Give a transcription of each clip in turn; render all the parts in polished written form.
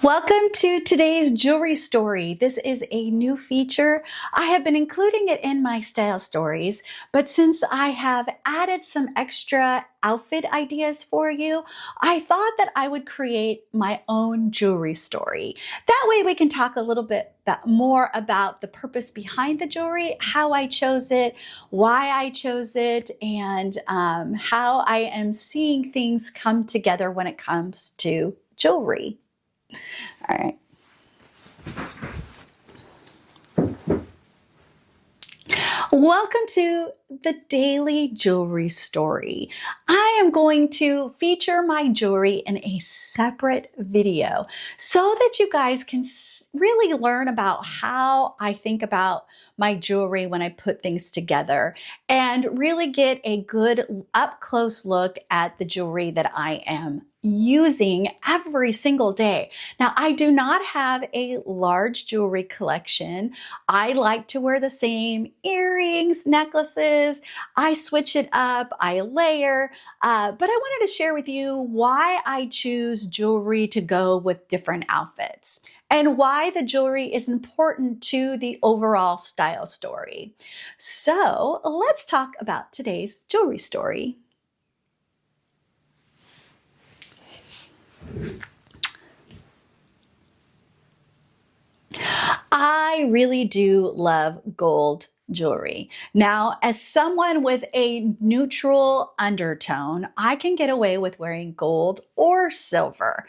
Welcome to today's jewelry story. This is a new feature. I have been including it in my style stories, but since I have added some extra outfit ideas for you, I thought that I would create my own jewelry story. That way we can talk a little bit more about the purpose behind the jewelry, how I chose it, why I chose it, and how I am seeing things come together when it comes to jewelry. All right. Welcome to the daily jewelry story. I am going to feature my jewelry in a separate video so that you guys can really learn about how I think about my jewelry when I put things together and really get a good up close look at the jewelry that I am using every single day. Now, I do not have a large jewelry collection. I like to wear the same earrings, necklaces. I switch it up, I layer, but I wanted to share with you why I choose jewelry to go with different outfits and why the jewelry is important to the overall style story. So let's talk about today's jewelry story. I really do love gold jewelry. Now, as someone with a neutral undertone, I can get away with wearing gold or silver.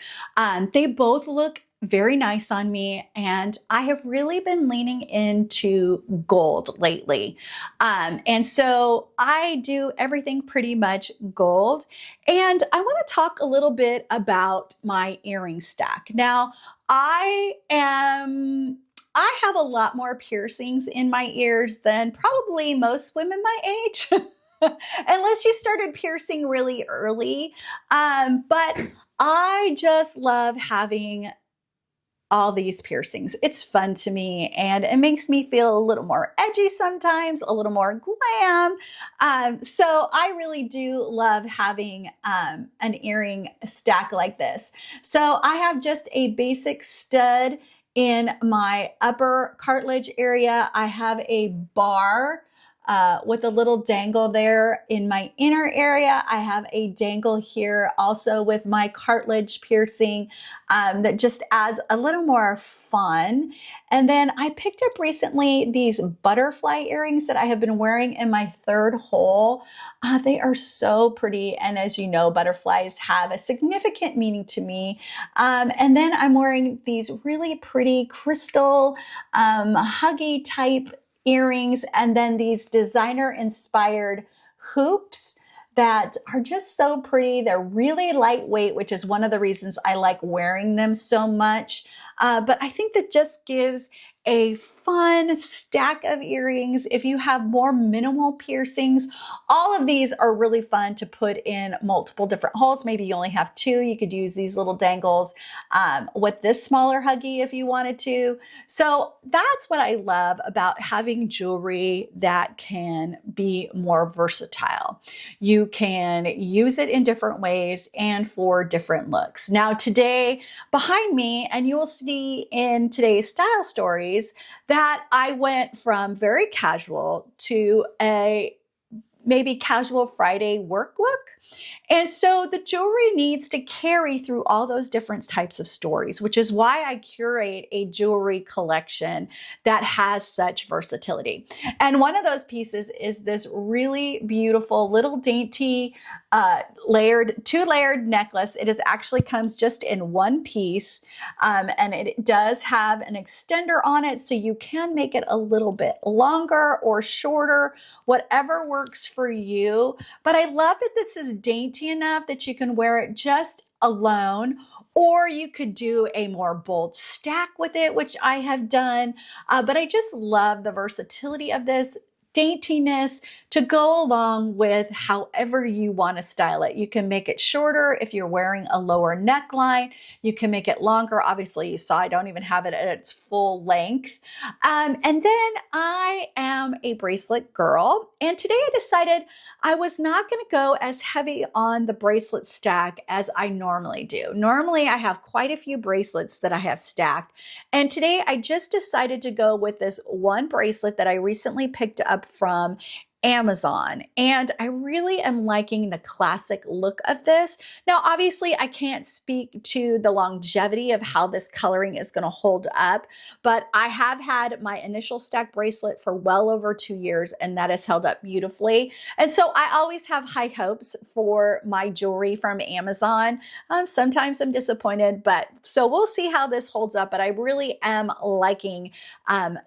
They both look very nice on me, and I have really been leaning into gold lately. And so I do everything pretty much gold. And I want to talk a little bit about my earring stack. Now, I have a lot more piercings in my ears than probably most women my age, unless you started piercing really early. But I just love having all these piercings. It's fun to me and it makes me feel a little more edgy sometimes, a little more glam. So I really do love having an earring stack like this. So I have just a basic stud in my upper cartilage area. I have a bar with a little dangle there in my inner area. I have a dangle here also with my cartilage piercing that just adds a little more fun. And then I picked up recently these butterfly earrings that I have been wearing in my third hole. They are so pretty. And as you know, butterflies have a significant meaning to me. And then I'm wearing these really pretty crystal huggy type earrings, and then these designer inspired hoops that are just so pretty. They're really lightweight, which is one of the reasons I like wearing them so much. But I think that just gives a fun stack of earrings. If you have more minimal piercings, all of these are really fun to put in multiple different holes. Maybe you only have two. You could use these little dangles with this smaller huggy if you wanted to. So that's what I love about having jewelry that can be more versatile. You can use it in different ways and for different looks. Now today, behind me, and you will see in today's style stories, that I went from very casual to a maybe casual Friday work look. And so the jewelry needs to carry through all those different types of stories, which is why I curate a jewelry collection that has such versatility. And one of those pieces is this really beautiful little dainty two-layered necklace. It actually comes just in one piece, and it does have an extender on it, so you can make it a little bit longer or shorter, whatever works for you. But I love that this is dainty enough that you can wear it just alone, or you could do a more bold stack with it, which I have done. But I just love the versatility of this. daintiness to go along with however you want to style it. You can make it shorter if you're wearing a lower neckline. You can make it longer. Obviously, you saw I don't even have it at its full length. And then I am a bracelet girl. And today I decided I was not going to go as heavy on the bracelet stack as I normally do. Normally, I have quite a few bracelets that I have stacked. And today I just decided to go with this one bracelet that I recently picked up from Amazon. And I really am liking the classic look of this. Now, obviously, I can't speak to the longevity of how this coloring is going to hold up, but I have had my initial stack bracelet for well over 2 years, and that has held up beautifully. And so I always have high hopes for my jewelry from Amazon. Sometimes I'm disappointed, but so we'll see how this holds up. But I really am liking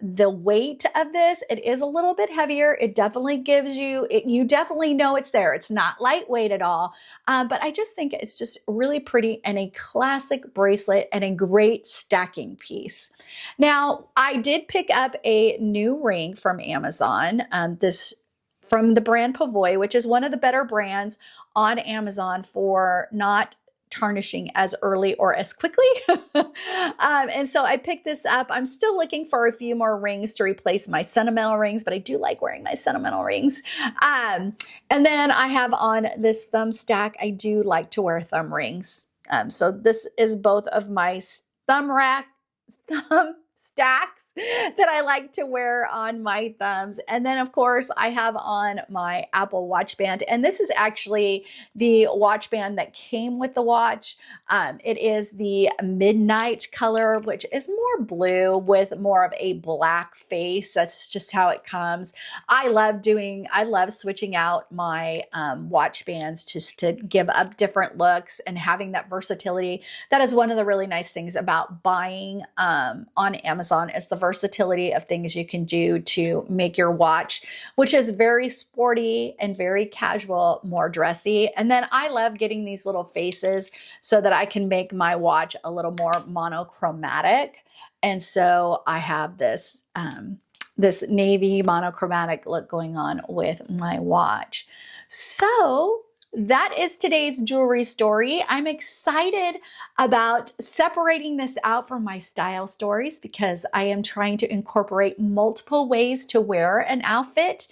the weight of this. It is a little bit heavier. It definitely gives you, you definitely know it's there. It's not lightweight at all, but I just think it's just really pretty and a classic bracelet and a great stacking piece. Now, I did pick up a new ring from Amazon, from the brand Pavoy, which is one of the better brands on Amazon for not tarnishing as early or as quickly. And so I picked this up. I'm still looking for a few more rings to replace my sentimental rings, but I do like wearing my sentimental rings. And then I have on this thumb stack. I do like to wear thumb rings. So this is both of my thumb stacks that I like to wear on my thumbs. And then of course I have on my Apple Watch band. And this is actually the watch band that came with the watch. It is the midnight color, which is more blue with more of a black face. That's just how it comes. I love switching out my watch bands just to give up different looks and having that versatility. That is one of the really nice things about buying on Amazon, is the versatility of things you can do to make your watch, which is very sporty and very casual, more dressy. And then I love getting these little faces so that I can make my watch a little more monochromatic. And so I have this this navy monochromatic look going on with my watch. So that is today's jewelry story. I'm excited about separating this out from my style stories because I am trying to incorporate multiple ways to wear an outfit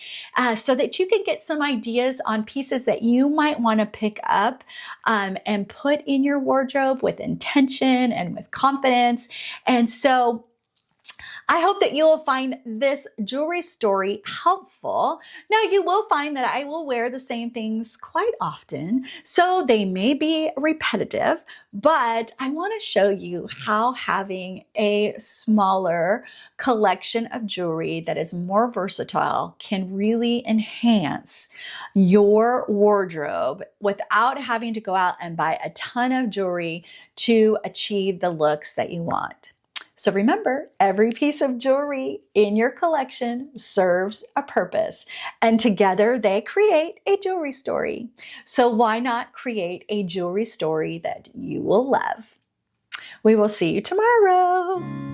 so that you can get some ideas on pieces that you might want to pick up and put in your wardrobe with intention and with confidence. And so I hope that you will find this jewelry story helpful. Now, you will find that I will wear the same things quite often, so they may be repetitive, but I want to show you how having a smaller collection of jewelry that is more versatile can really enhance your wardrobe without having to go out and buy a ton of jewelry to achieve the looks that you want. So remember, every piece of jewelry in your collection serves a purpose, and together they create a jewelry story. So why not create a jewelry story that you will love? We will see you tomorrow.